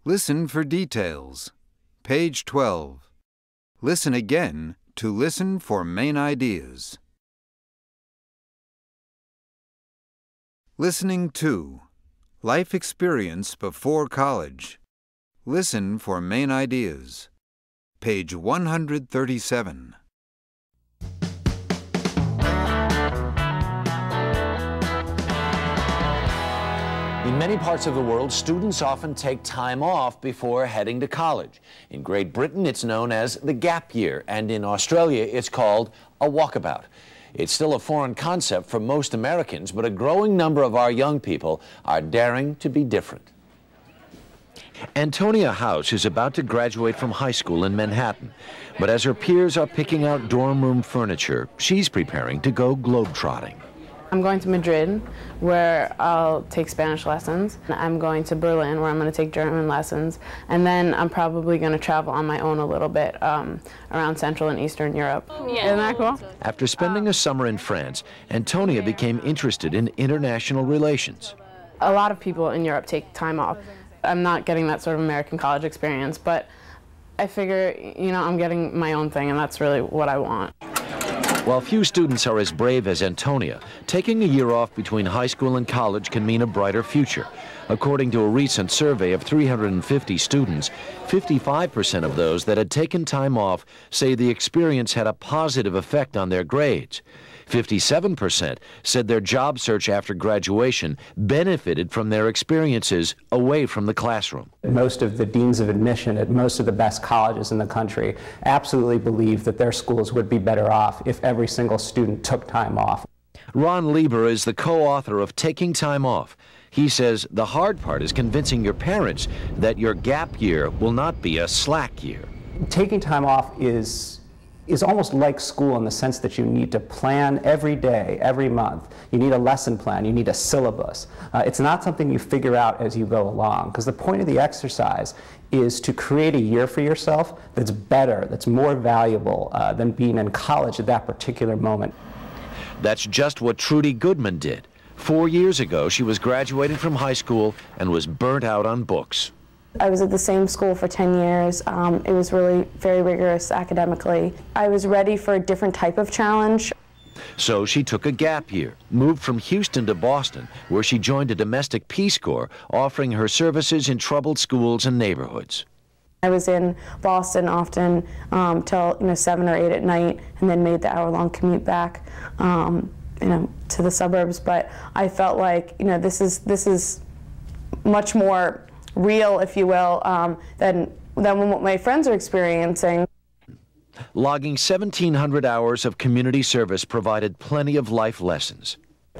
Listen for details. Page 12. Listen again to listen for main ideas. Listening 2. Life experience before college. Listen for main ideas. Page 137. In many parts of the world, students often take time off before heading to college. In Great Britain, it's known as the gap year, and in Australia, it's called a walkabout. It's still a foreign concept for most Americans, but a growing number of our young people are daring to be different. Antonia House is about to graduate from high school in Manhattan, but as her peers are picking out dorm room furniture, she's preparing to go globetrotting. I'm going to Madrid, where I'll take Spanish lessons. I'm going to Berlin, where I'm going to take German lessons. And then I'm probably going to travel on my own a little bit around Central and Eastern Europe. Yeah. Isn't that cool? After spending a summer in France, Antonia became interested in international relations. A lot of people in Europe take time off. I'm not getting that sort of American college experience, but I figure, I'm getting my own thing, and that's really what I want. While few students are as brave as Antonia, taking a year off between high school and college can mean a brighter future. According to a recent survey of 350 students, 55% of those that had taken time off say the experience had a positive effect on their grades. 57% said their job search after graduation benefited from their experiences away from the classroom. Most of the deans of admission at most of the best colleges in the country absolutely believe that their schools would be better off if every single student took time off. Ron Lieber is the co-author of Taking Time Off. He says the hard part is convincing your parents that your gap year will not be a slack year. Taking time off is almost like school in the sense that you need to plan every day, every month. You need a lesson plan, you need a syllabus. It's not something you figure out as you go along, because the point of the exercise is to create a year for yourself that's better, that's more valuable than being in college at that particular moment. That's just what Trudy Goodman did. 4 years ago, she was graduating from high school and was burnt out on books. I was at the same school for 10 years. It was really very rigorous academically. I was ready for a different type of challenge. So she took a gap year, moved from Houston to Boston, where she joined a domestic Peace Corps, offering her services in troubled schools and neighborhoods. I was in Boston often till 7 or 8 at night, and then made the hour-long commute back to the suburbs. But I felt like this is much more real, if you will, than what my friends are experiencing. Logging 1,700 hours of community service provided plenty of life lessons.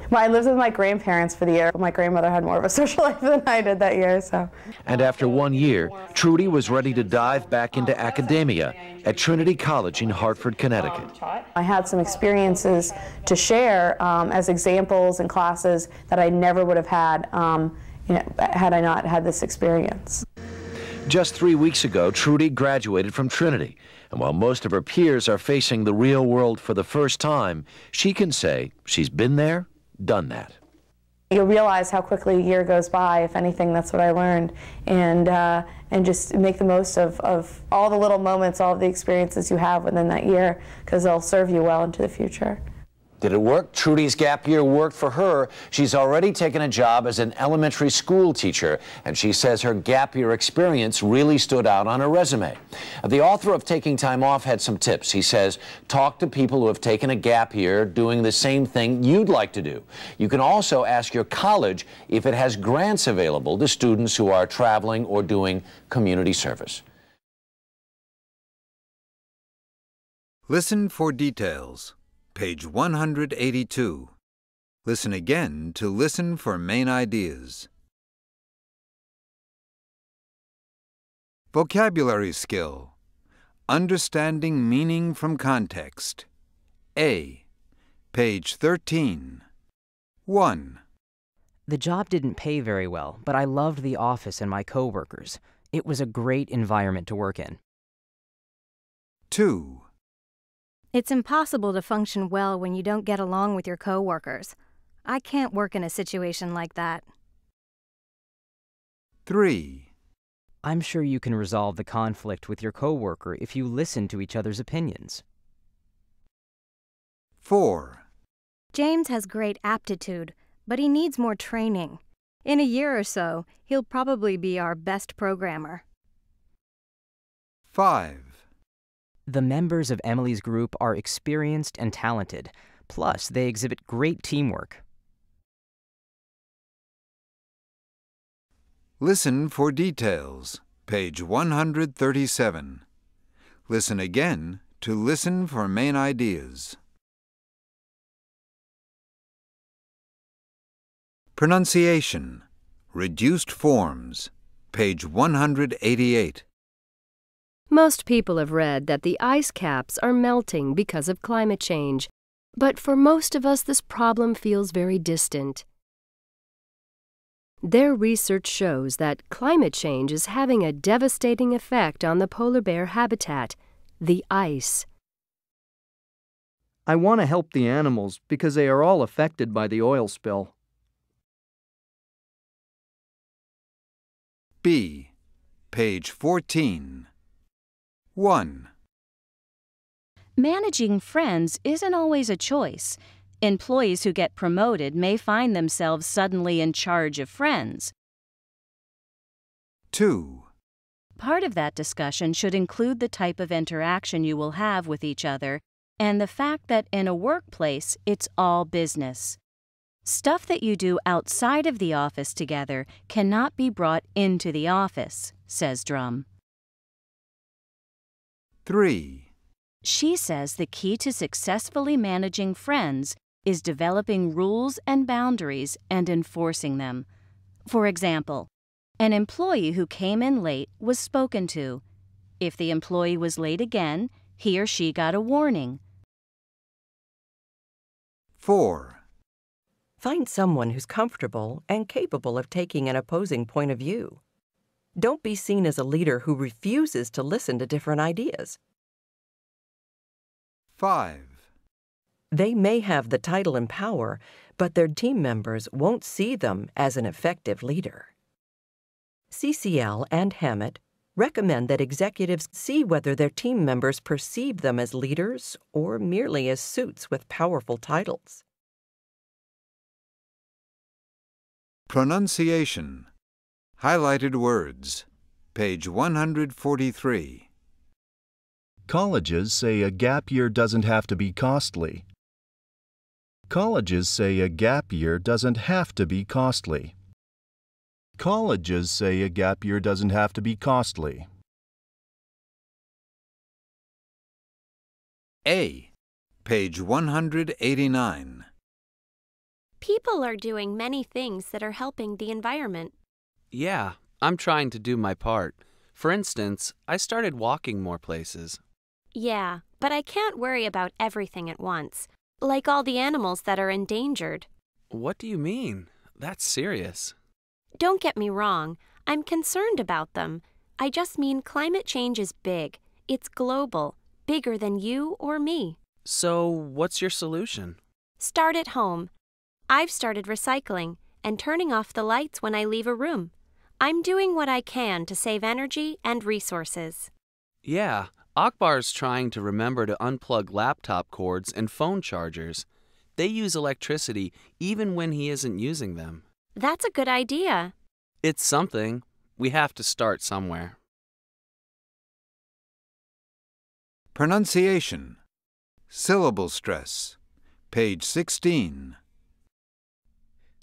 Well, I lived with my grandparents for the year. My grandmother had more of a social life than I did that year, so. And after 1 year, Trudy was ready to dive back into academia at Trinity College in Hartford, Connecticut. I had some experiences to share as examples in classes that I never would have had had I not had this experience. Just 3 weeks ago, Trudy graduated from Trinity. And while most of her peers are facing the real world for the first time, she can say she's been there, done that. You'll realize how quickly a year goes by. If anything, that's what I learned. And just make the most of all the little moments, all of the experiences you have within that year, because they'll serve you well into the future. Did it work? Trudy's gap year worked for her. She's already taken a job as an elementary school teacher, and she says her gap year experience really stood out on her resume. The author of Taking Time Off had some tips. He says, talk to people who have taken a gap year doing the same thing you'd like to do. You can also ask your college if it has grants available to students who are traveling or doing community service. Listen for details. Page 182. Listen again to listen for main ideas. Vocabulary skill. Understanding meaning from context. A. Page 13. 1. The job didn't pay very well, but I loved the office and my coworkers. It was a great environment to work in. 2. It's impossible to function well when you don't get along with your coworkers. I can't work in a situation like that. 3. I'm sure you can resolve the conflict with your coworker if you listen to each other's opinions. 4. James has great aptitude, but he needs more training. In a year or so, he'll probably be our best programmer. 5. The members of Emily's group are experienced and talented, plus they exhibit great teamwork. Listen for details. Page 137. Listen again to listen for main ideas. Pronunciation. Reduced forms. Page 188. Most people have read that the ice caps are melting because of climate change, but for most of us this problem feels very distant. Their research shows that climate change is having a devastating effect on the polar bear habitat, the ice. I want to help the animals because they are all affected by the oil spill. B. Page 14. 1. Managing friends isn't always a choice. Employees who get promoted may find themselves suddenly in charge of friends. 2. Part of that discussion should include the type of interaction you will have with each other and the fact that in a workplace, it's all business. Stuff that you do outside of the office together cannot be brought into the office, says Drum. 3. She says the key to successfully managing friends is developing rules and boundaries and enforcing them. For example, an employee who came in late was spoken to. If the employee was late again, he or she got a warning. 4. Find someone who's comfortable and capable of taking an opposing point of view. Don't be seen as a leader who refuses to listen to different ideas. 5. They may have the title and power, but their team members won't see them as an effective leader. CCL and Hammett recommend that executives see whether their team members perceive them as leaders or merely as suits with powerful titles. Pronunciation. Highlighted words. Page 143. Colleges say a gap year doesn't have to be costly. Colleges say a gap year doesn't have to be costly. Colleges say a gap year doesn't have to be costly. A. Page 189. People are doing many things that are helping the environment. Yeah, I'm trying to do my part. For instance, I started walking more places. Yeah, but I can't worry about everything at once, like all the animals that are endangered. What do you mean? That's serious. Don't get me wrong, I'm concerned about them. I just mean climate change is big. It's global, bigger than you or me. So, what's your solution? Start at home. I've started recycling and turning off the lights when I leave a room. I'm doing what I can to save energy and resources. Yeah, Akbar's trying to remember to unplug laptop cords and phone chargers. They use electricity even when he isn't using them. That's a good idea. It's something. We have to start somewhere. Pronunciation. Syllable stress. Page 16.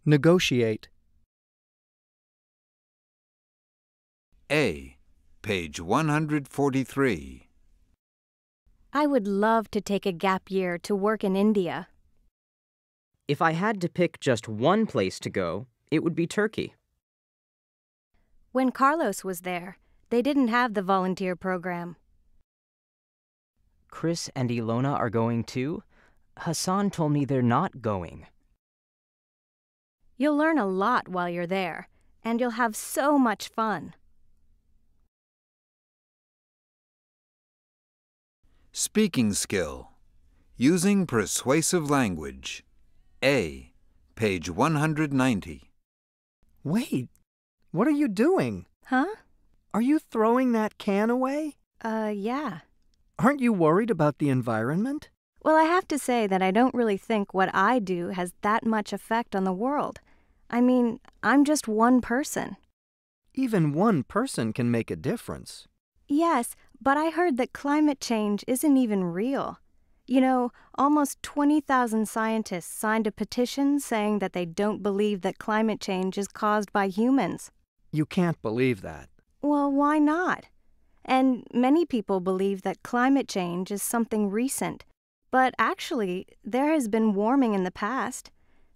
Negotiate. A. Page 143. I would love to take a gap year to work in India. If I had to pick just one place to go, it would be Turkey. When Carlos was there, they didn't have the volunteer program. Chris and Ilona are going too? Hassan told me they're not going. You'll learn a lot while you're there, and you'll have so much fun. Speaking skill. Using persuasive language. A. Page 190. Wait, what are you doing? Huh? Are you throwing that can away? Yeah. Aren't you worried about the environment? Well, I have to say that I don't really think what I do has that much effect on the world. I mean, I'm just one person. Even one person can make a difference. Yes, but I heard that climate change isn't even real. You know, almost 20,000 scientists signed a petition saying that they don't believe that climate change is caused by humans. You can't believe that. Well, why not? And many people believe that climate change is something recent. But actually, there has been warming in the past.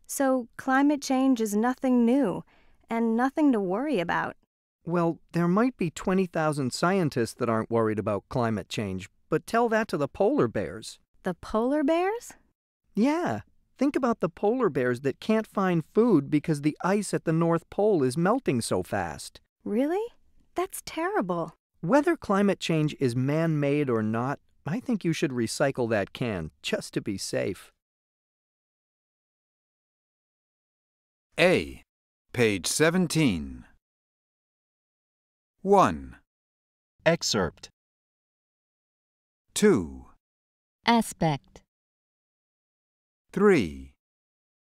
So climate change is nothing new and nothing to worry about. Well, there might be 20,000 scientists that aren't worried about climate change, but tell that to the polar bears. The polar bears? Yeah. Think about the polar bears that can't find food because the ice at the North Pole is melting so fast. Really? That's terrible. Whether climate change is man-made or not, I think you should recycle that can, just to be safe. A. Page 17. 1. Excerpt. 2. Aspect. 3.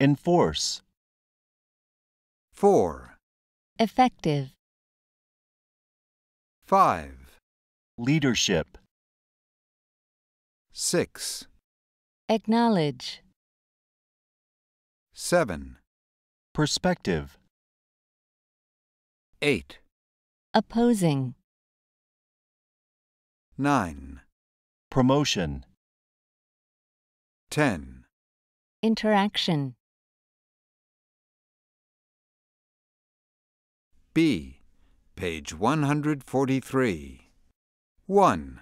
Enforce. 4. Effective. 5. Leadership. 6. Acknowledge. 7. Perspective. 8. Opposing. 9. Promotion. 10. Interaction. B. Page 143. 1.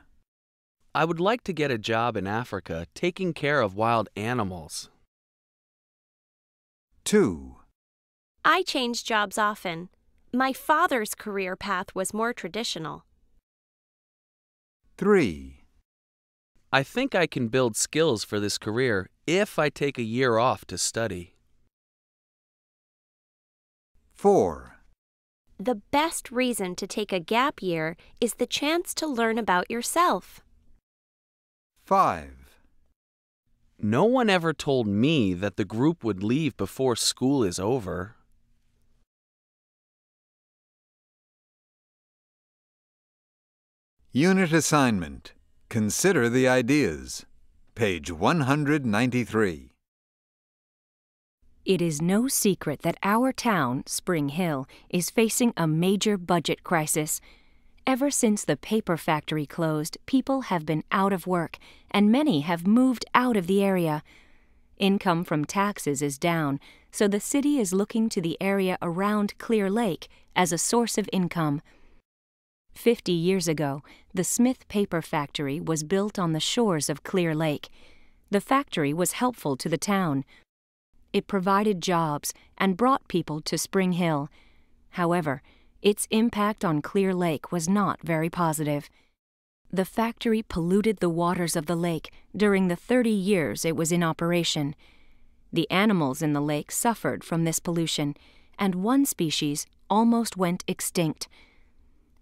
I would like to get a job in Africa taking care of wild animals. 2. I change jobs often. My father's career path was more traditional. 3. I think I can build skills for this career if I take a year off to study. 4. The best reason to take a gap year is the chance to learn about yourself. 5. No one ever told me that the group would leave before school is over. Unit assignment. Consider the ideas. Page 193. It is no secret that our town, Spring Hill, is facing a major budget crisis. Ever since the paper factory closed, people have been out of work, and many have moved out of the area. Income from taxes is down, so the city is looking to the area around Clear Lake as a source of income. 50 years ago, the Smith Paper Factory was built on the shores of Clear Lake. The factory was helpful to the town. It provided jobs and brought people to Spring Hill. However, its impact on Clear Lake was not very positive. The factory polluted the waters of the lake during the 30 years it was in operation. The animals in the lake suffered from this pollution, and one species almost went extinct.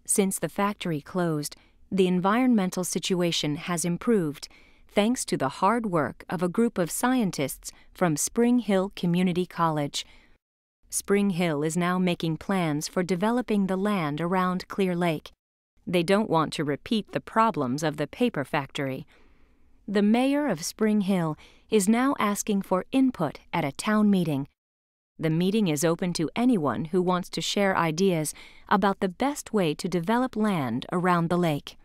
Since the factory closed, the environmental situation has improved, thanks to the hard work of a group of scientists from Spring Hill Community College. Spring Hill is now making plans for developing the land around Clear Lake. They don't want to repeat the problems of the paper factory. The mayor of Spring Hill is now asking for input at a town meeting. The meeting is open to anyone who wants to share ideas about the best way to develop land around the lake.